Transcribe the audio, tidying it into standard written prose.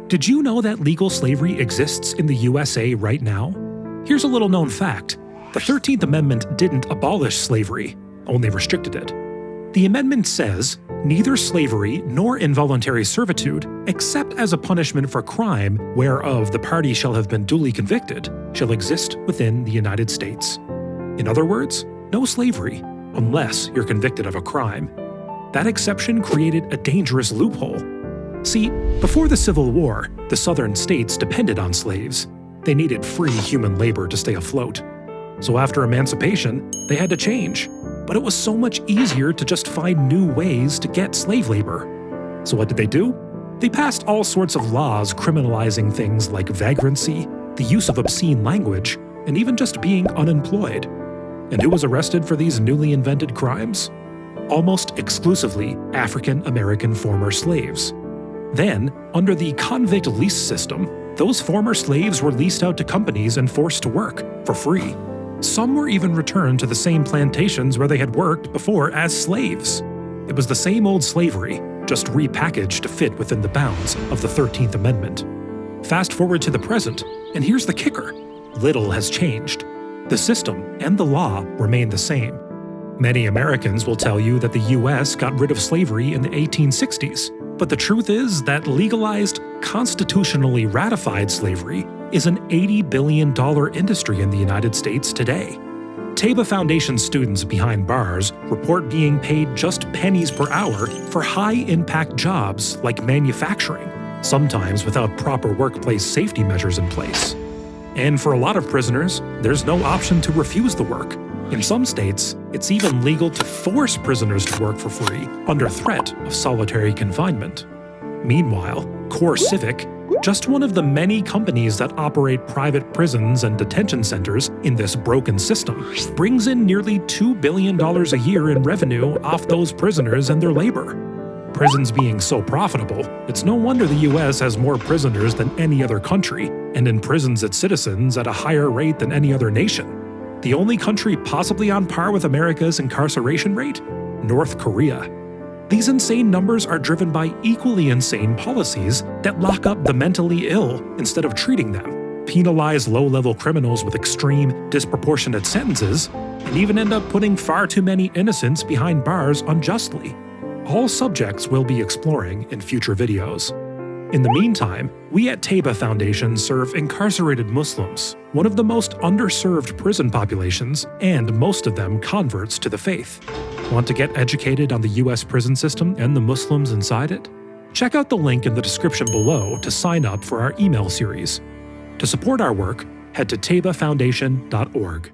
Did you know that legal slavery exists in the USA right now? Here's a little known fact. The 13th Amendment didn't abolish slavery, only restricted it. The amendment says, neither slavery nor involuntary servitude, except as a punishment for crime whereof the party shall have been duly convicted, shall exist within the United States. In other words, no slavery, unless you're convicted of a crime. That exception created a dangerous loophole. See, before the Civil War, the southern states depended on slaves. They needed free human labor to stay afloat. So after emancipation, they had to change. But it was so much easier to just find new ways to get slave labor. So what did they do? They passed all sorts of laws criminalizing things like vagrancy, the use of obscene language, and even just being unemployed. And who was arrested for these newly invented crimes? Almost exclusively African American former slaves. Then, under the convict lease system, those former slaves were leased out to companies and forced to work for free. Some were even returned to the same plantations where they had worked before as slaves. It was the same old slavery, just repackaged to fit within the bounds of the 13th Amendment. Fast forward to the present, and here's the kicker. Little has changed. The system and the law remain the same. Many Americans will tell you that the US got rid of slavery in the 1860s, but the truth is that legalized, constitutionally ratified slavery is an $80 billion industry in the United States today. Tayba Foundation students behind bars report being paid just pennies per hour for high-impact jobs like manufacturing, sometimes without proper workplace safety measures in place. And for a lot of prisoners, there's no option to refuse the work. In some states, it's even legal to force prisoners to work for free under threat of solitary confinement. Meanwhile, CoreCivic, just one of the many companies that operate private prisons and detention centers in this broken system, brings in nearly $2 billion a year in revenue off those prisoners and their labor. Prisons being so profitable, it's no wonder the US has more prisoners than any other country and imprisons its citizens at a higher rate than any other nation. The only country possibly on par with America's incarceration rate? North Korea. These insane numbers are driven by equally insane policies that lock up the mentally ill instead of treating them, penalize low-level criminals with extreme, disproportionate sentences, and even end up putting far too many innocents behind bars unjustly. All subjects we'll be exploring in future videos. In the meantime, we at Tayba Foundation serve incarcerated Muslims, one of the most underserved prison populations, and most of them converts to the faith. Want to get educated on the US prison system and the Muslims inside it? Check out the link in the description below to sign up for our email series. To support our work, head to taybafoundation.org.